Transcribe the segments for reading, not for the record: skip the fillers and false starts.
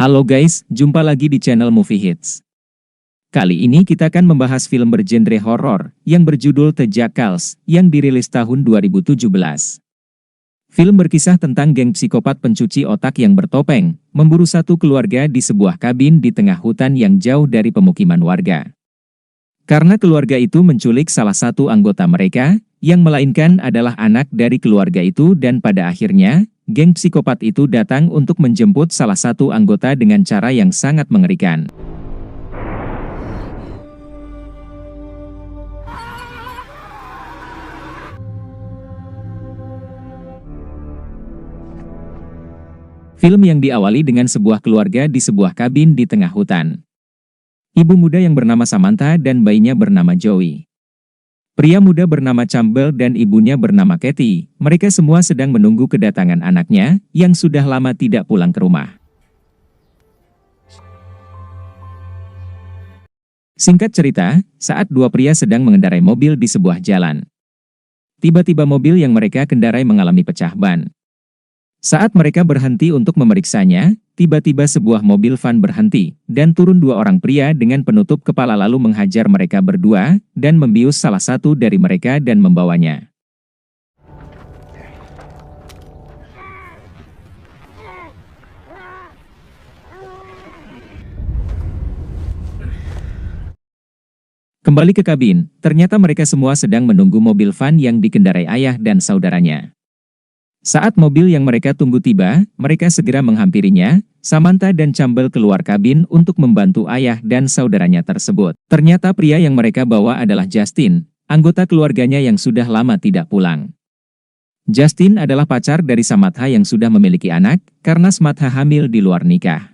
Halo guys, jumpa lagi di channel Movie Hits. Kali ini kita akan membahas film bergenre horor yang berjudul The Jackals yang dirilis tahun 2017. Film berkisah tentang geng psikopat pencuci otak yang bertopeng, memburu satu keluarga di sebuah kabin di tengah hutan yang jauh dari pemukiman warga. Karena keluarga itu menculik salah satu anggota mereka, yang melainkan adalah anak dari keluarga itu dan pada akhirnya, geng psikopat itu datang untuk menjemput salah satu anggota dengan cara yang sangat mengerikan. Film yang diawali dengan sebuah keluarga di sebuah kabin di tengah hutan. Ibu muda yang bernama Samantha dan bayinya bernama Joey. Pria muda bernama Campbell dan ibunya bernama Kathy, mereka semua sedang menunggu kedatangan anaknya, yang sudah lama tidak pulang ke rumah. Singkat cerita, saat dua pria sedang mengendarai mobil di sebuah jalan. Tiba-tiba mobil yang mereka kendarai mengalami pecah ban. Saat mereka berhenti untuk memeriksanya, tiba-tiba sebuah mobil van berhenti, dan turun dua orang pria dengan penutup kepala lalu menghajar mereka berdua, dan membius salah satu dari mereka dan membawanya. Kembali ke kabin, ternyata mereka semua sedang menunggu mobil van yang dikendarai ayah dan saudaranya. Saat mobil yang mereka tunggu tiba, mereka segera menghampirinya. Samantha dan Campbell keluar kabin untuk membantu ayah dan saudaranya tersebut. Ternyata pria yang mereka bawa adalah Justin, anggota keluarganya yang sudah lama tidak pulang. Justin adalah pacar dari Samantha yang sudah memiliki anak, karena Samantha hamil di luar nikah.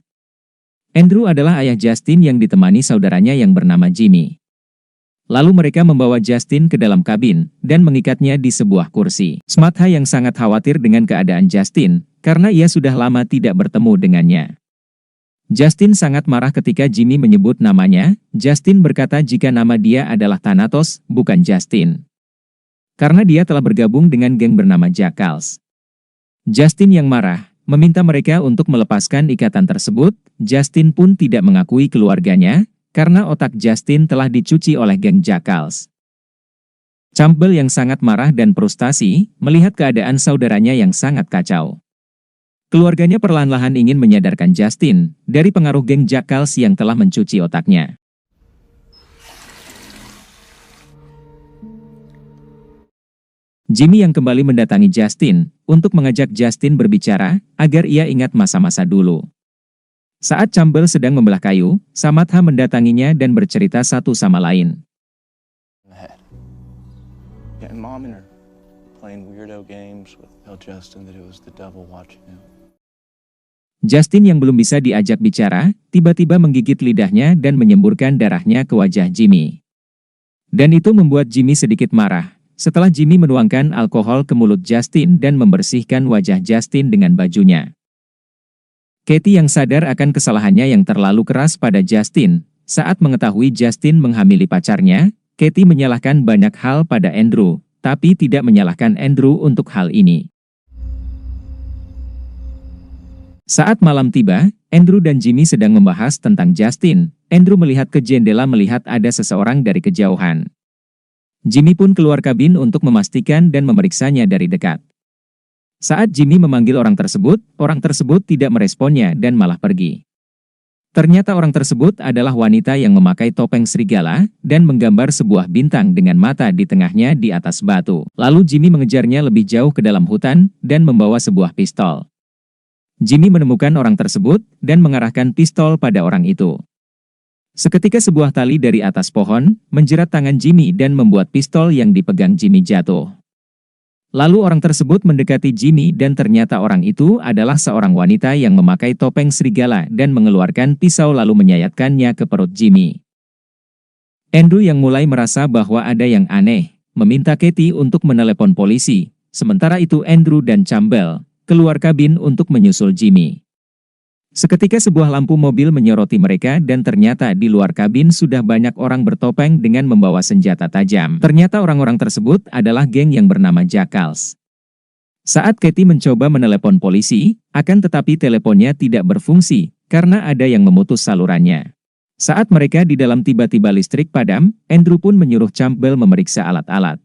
Andrew adalah ayah Justin yang ditemani saudaranya yang bernama Jimmy. Lalu mereka membawa Justin ke dalam kabin, dan mengikatnya di sebuah kursi. Samantha yang sangat khawatir dengan keadaan Justin, karena ia sudah lama tidak bertemu dengannya. Justin sangat marah ketika Jimmy menyebut namanya. Justin berkata jika nama dia adalah Thanatos, bukan Justin. Karena dia telah bergabung dengan geng bernama Jackals. Justin yang marah, meminta mereka untuk melepaskan ikatan tersebut. Justin pun tidak mengakui keluarganya, karena otak Justin telah dicuci oleh geng Jackals. Campbell yang sangat marah dan frustasi, melihat keadaan saudaranya yang sangat kacau. Keluarganya perlahan-lahan ingin menyadarkan Justin, dari pengaruh geng Jackals yang telah mencuci otaknya. Jimmy yang kembali mendatangi Justin, untuk mengajak Justin berbicara, agar ia ingat masa-masa dulu. Saat Campbell sedang membelah kayu, Samantha mendatanginya dan bercerita satu sama lain. Justin yang belum bisa diajak bicara, tiba-tiba menggigit lidahnya dan menyemburkan darahnya ke wajah Jimmy. Dan itu membuat Jimmy sedikit marah, setelah Jimmy menuangkan alkohol ke mulut Justin dan membersihkan wajah Justin dengan bajunya. Kathy yang sadar akan kesalahannya yang terlalu keras pada Justin, saat mengetahui Justin menghamili pacarnya, Kathy menyalahkan banyak hal pada Andrew, tapi tidak menyalahkan Andrew untuk hal ini. Saat malam tiba, Andrew dan Jimmy sedang membahas tentang Justin. Andrew melihat ke jendela melihat ada seseorang dari kejauhan. Jimmy pun keluar kabin untuk memastikan dan memeriksanya dari dekat. Saat Jimmy memanggil orang tersebut tidak meresponnya dan malah pergi. Ternyata orang tersebut adalah wanita yang memakai topeng serigala, dan menggambar sebuah bintang dengan mata di tengahnya di atas batu. Lalu Jimmy mengejarnya lebih jauh ke dalam hutan, dan membawa sebuah pistol. Jimmy menemukan orang tersebut, dan mengarahkan pistol pada orang itu. Seketika sebuah tali dari atas pohon, menjerat tangan Jimmy dan membuat pistol yang dipegang Jimmy jatuh. Lalu orang tersebut mendekati Jimmy dan ternyata orang itu adalah seorang wanita yang memakai topeng serigala dan mengeluarkan pisau lalu menyayatkannya ke perut Jimmy. Andrew yang mulai merasa bahwa ada yang aneh, meminta Kathy untuk menelepon polisi. Sementara itu Andrew dan Campbell keluar kabin untuk menyusul Jimmy. Seketika sebuah lampu mobil menyoroti mereka dan ternyata di luar kabin sudah banyak orang bertopeng dengan membawa senjata tajam. Ternyata orang-orang tersebut adalah geng yang bernama Jackals. Saat Katie mencoba menelepon polisi, akan tetapi teleponnya tidak berfungsi, karena ada yang memutus salurannya. Saat mereka di dalam tiba-tiba listrik padam, Andrew pun menyuruh Campbell memeriksa alat-alat.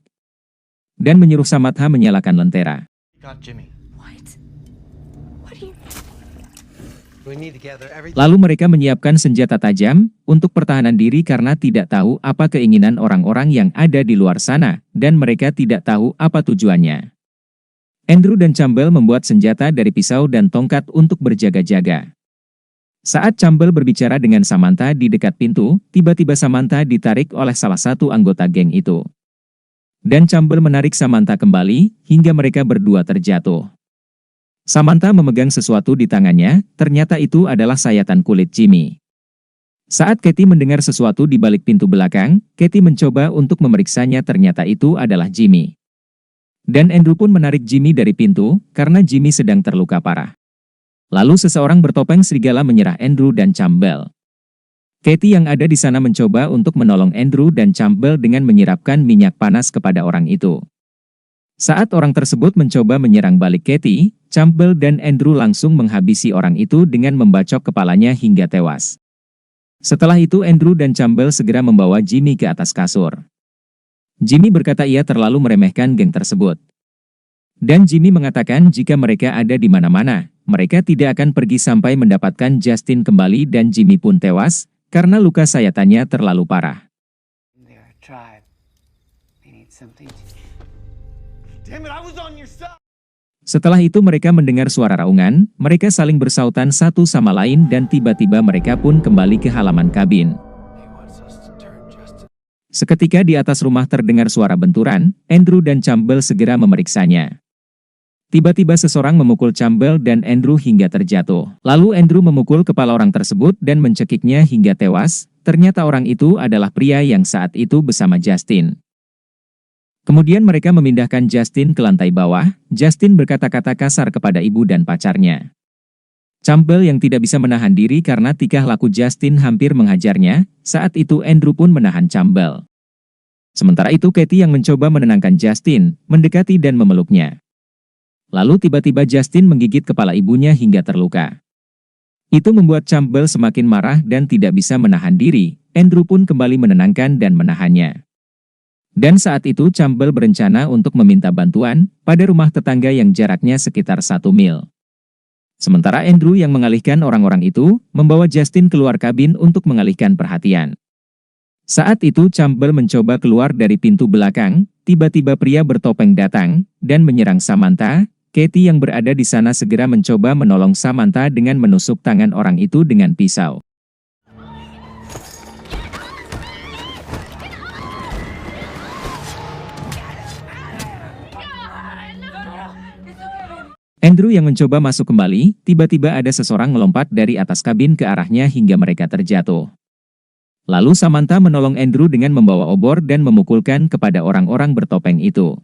Dan menyuruh Samatha menyalakan lentera. Got Jimmy. What do you... We need to gather everything. Lalu mereka menyiapkan senjata tajam untuk pertahanan diri karena tidak tahu apa keinginan orang-orang yang ada di luar sana, dan mereka tidak tahu apa tujuannya. Andrew dan Campbell membuat senjata dari pisau dan tongkat untuk berjaga-jaga. Saat Campbell berbicara dengan Samantha di dekat pintu, tiba-tiba Samantha ditarik oleh salah satu anggota geng itu. Dan Campbell menarik Samantha kembali, hingga mereka berdua terjatuh. Samantha memegang sesuatu di tangannya, ternyata itu adalah sayatan kulit Jimmy. Saat Katie mendengar sesuatu di balik pintu belakang, Katie mencoba untuk memeriksanya, ternyata itu adalah Jimmy. Dan Andrew pun menarik Jimmy dari pintu, karena Jimmy sedang terluka parah. Lalu seseorang bertopeng serigala menyerang Andrew dan Campbell. Katie yang ada di sana mencoba untuk menolong Andrew dan Campbell dengan menyiramkan minyak panas kepada orang itu. Saat orang tersebut mencoba menyerang balik Katie, Campbell dan Andrew langsung menghabisi orang itu dengan membacok kepalanya hingga tewas. Setelah itu Andrew dan Campbell segera membawa Jimmy ke atas kasur. Jimmy berkata ia terlalu meremehkan geng tersebut. Dan Jimmy mengatakan jika mereka ada di mana-mana, mereka tidak akan pergi sampai mendapatkan Justin kembali, dan Jimmy pun tewas, karena luka sayatannya terlalu parah. They're a tribe. They need something to... Damn it, I was on your side. Setelah itu mereka mendengar suara raungan, mereka saling bersautan satu sama lain dan tiba-tiba mereka pun kembali ke halaman kabin. He wants us to turn Justin. Seketika di atas rumah terdengar suara benturan, Andrew dan Campbell segera memeriksanya. Tiba-tiba seseorang memukul Campbell dan Andrew hingga terjatuh. Lalu Andrew memukul kepala orang tersebut dan mencekiknya hingga tewas. Ternyata orang itu adalah pria yang saat itu bersama Justin. Kemudian mereka memindahkan Justin ke lantai bawah. Justin berkata-kata kasar kepada ibu dan pacarnya. Campbell yang tidak bisa menahan diri karena tingkah laku Justin hampir menghajarnya. Saat itu Andrew pun menahan Campbell. Sementara itu Katie yang mencoba menenangkan Justin, mendekati dan memeluknya. Lalu tiba-tiba Justin menggigit kepala ibunya hingga terluka. Itu membuat Campbell semakin marah dan tidak bisa menahan diri. Andrew pun kembali menenangkan dan menahannya. Dan saat itu Campbell berencana untuk meminta bantuan pada rumah tetangga yang jaraknya sekitar 1 mil. Sementara Andrew yang mengalihkan orang-orang itu, membawa Justin keluar kabin untuk mengalihkan perhatian. Saat itu Campbell mencoba keluar dari pintu belakang, tiba-tiba pria bertopeng datang dan menyerang Samantha. Katie yang berada di sana segera mencoba menolong Samantha dengan menusuk tangan orang itu dengan pisau. Andrew yang mencoba masuk kembali, tiba-tiba ada seseorang melompat dari atas kabin ke arahnya hingga mereka terjatuh. Lalu Samantha menolong Andrew dengan membawa obor dan memukulkan kepada orang-orang bertopeng itu.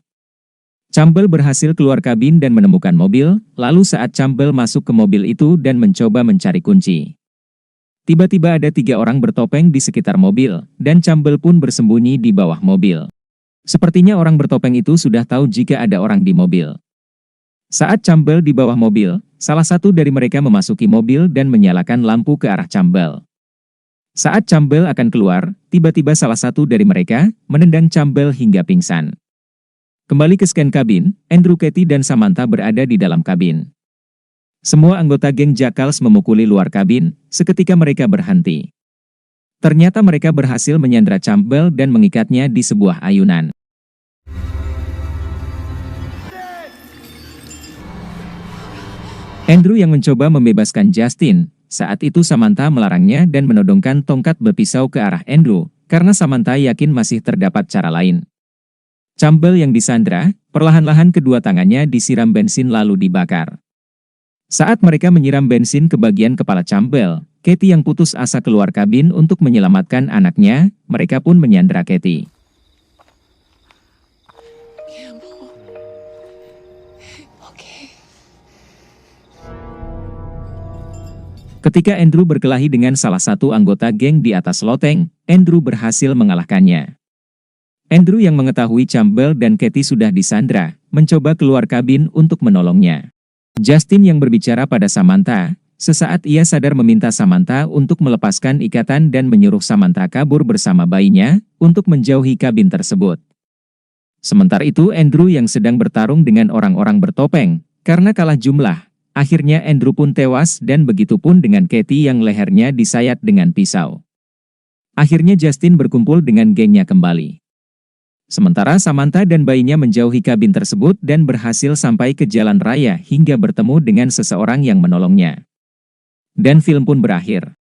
Campbell berhasil keluar kabin dan menemukan mobil, lalu saat Campbell masuk ke mobil itu dan mencoba mencari kunci. Tiba-tiba ada 3 orang bertopeng di sekitar mobil, dan Campbell pun bersembunyi di bawah mobil. Sepertinya orang bertopeng itu sudah tahu jika ada orang di mobil. Saat Campbell di bawah mobil, salah satu dari mereka memasuki mobil dan menyalakan lampu ke arah Campbell. Saat Campbell akan keluar, tiba-tiba salah satu dari mereka menendang Campbell hingga pingsan. Kembali ke scan kabin, Andrew, Katie dan Samantha berada di dalam kabin. Semua anggota geng Jackals memukuli luar kabin, seketika mereka berhenti. Ternyata mereka berhasil menyandra Campbell dan mengikatnya di sebuah ayunan. Andrew yang mencoba membebaskan Justin, saat itu Samantha melarangnya dan menodongkan tongkat berpisau ke arah Andrew, karena Samantha yakin masih terdapat cara lain. Campbell yang disandra, perlahan-lahan kedua tangannya disiram bensin lalu dibakar. Saat mereka menyiram bensin ke bagian kepala Campbell, Katie yang putus asa keluar kabin untuk menyelamatkan anaknya, mereka pun menyandra Katie. Ketika Andrew berkelahi dengan salah satu anggota geng di atas loteng, Andrew berhasil mengalahkannya. Andrew yang mengetahui Campbell dan Katie sudah disandra, mencoba keluar kabin untuk menolongnya. Justin yang berbicara pada Samantha, sesaat ia sadar meminta Samantha untuk melepaskan ikatan dan menyuruh Samantha kabur bersama bayinya, untuk menjauhi kabin tersebut. Sementara itu Andrew yang sedang bertarung dengan orang-orang bertopeng, karena kalah jumlah, akhirnya Andrew pun tewas dan begitupun dengan Katie yang lehernya disayat dengan pisau. Akhirnya Justin berkumpul dengan gengnya kembali. Sementara Samantha dan bayinya menjauhi kabin tersebut dan berhasil sampai ke jalan raya hingga bertemu dengan seseorang yang menolongnya. Dan film pun berakhir.